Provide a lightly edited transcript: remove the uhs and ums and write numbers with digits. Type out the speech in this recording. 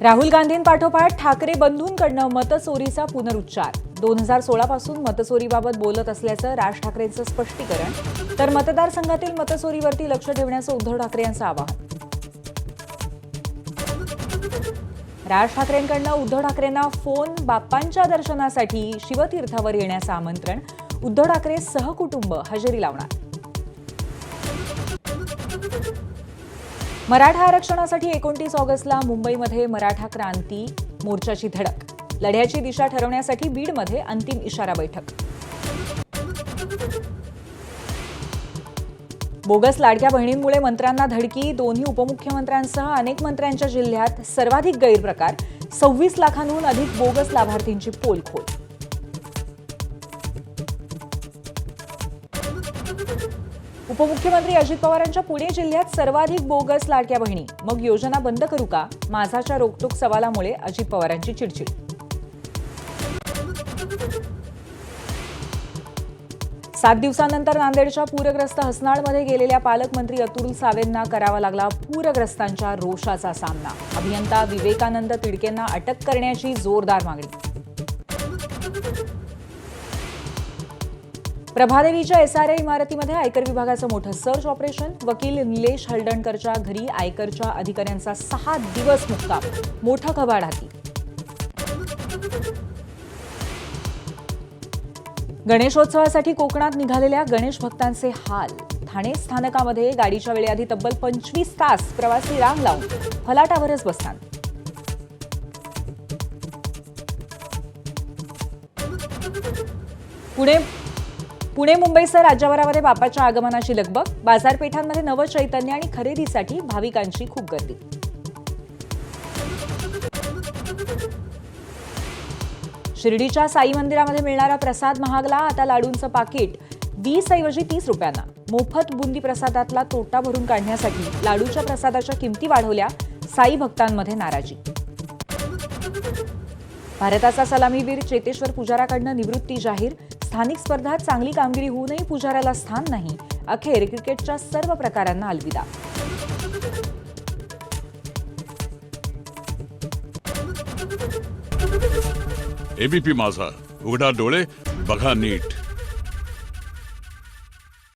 राहुल गांधींपाठोपाठ ठाकरे बंधूंकडनं मतचोरीचा पुनरुच्चार. 2016 पासून मतचोरीबाबत बोलत असल्याचं राज ठाकरेंचं स्पष्टीकरण. तर मतदारसंघातील मतचोरीवरती लक्ष ठेवण्याचं उद्धव ठाकरे यांचं आवाहन. राज ठाकरेंकडनं उद्धव ठाकरेंना फोन. बाप्पांच्या दर्शनासाठी शिवतीर्थावर येण्याचं आमंत्रण. उद्धव ठाकरे सहकुटुंब हजेरी लावणार. मराठा आरक्षणासाठी 29 ऑगस्टला मुंबईमध्ये मराठा क्रांती मोर्चाची धडक. लढ्याची दिशा ठरवण्यासाठी बीडमध्ये अंतिम इशारा बैठक. बोगस लाडक्या बहिणींमुळे मंत्र्यांना धडकी. दोन्ही उपमुख्यमंत्र्यांसह अनेक मंत्र्यांच्या जिल्ह्यात सर्वाधिक गैरप्रकार. 26 लाखांहून अधिक बोगस लाभार्थींची पोलखोल. उपमुख्यमंत्री अजित पवारांच्या पुणे जिल्ह्यात सर्वाधिक बोगस लाडक्या बहिणी. मग योजना बंद करू का? माझाच्या रोकटोक सवालामुळे अजित पवारांची चिडचिड. सात दिवसांनंतर नांदेडच्या पूरग्रस्त हसनाळमध्ये गेलेल्या पालकमंत्री अतुल सावेंना करावा लागला पूरग्रस्तांच्या रोषाचा सामना. अभियंता विवेकानंद तिडकेंना अटक करण्याची जोरदार मागणी. प्रभादेवीच्या एसआरए इमारतीमध्ये आयकर विभागाचं मोठं सर्च ऑपरेशन. वकील निलेश हळदणकरच्या घरी आयकरच्या अधिकाऱ्यांचा 6 दिवस मुक्काम. मोठं कबाड हाती. गणेशोत्सवासाठी कोकणात निघालेल्या गणेश भक्तांचे हाल. ठाणे स्थानकामध्ये गाडीच्या वेळेआधी तब्बल 25 तास प्रवासी रांग लावून फलाटावरच बसतात. पुणे मुंबईसह राज्यभरामध्ये बाप्पाच्या आगमनाची लगबग. बाजारपेठांमध्ये नवं चैतन्य आणि खरेदीसाठी भाविकांची खूप गर्दी. शिर्डीच्या साई मंदिरामध्ये मिळणारा प्रसाद महागला. आता लाडूंचं पाकिट 20 ऐवजी 30 रुपयांना. मोफत बुंदी प्रसादातला तोटा भरून काढण्यासाठी लाडूच्या प्रसादाच्या किमती वाढवल्या. साई भक्तांमध्ये नाराजी. भारताचा सलामीवीर चेतेश्वर पुजाराकडनं निवृत्ती जाहीर. स्थानिक स्पर्धात चांगली कामगिरी होऊनही पुजाराला स्थान नाही. अखेर क्रिकेटच्या सर्व प्रकारांना अलविदा. एबीपी माझा, उघडा डोळे बघा नीट.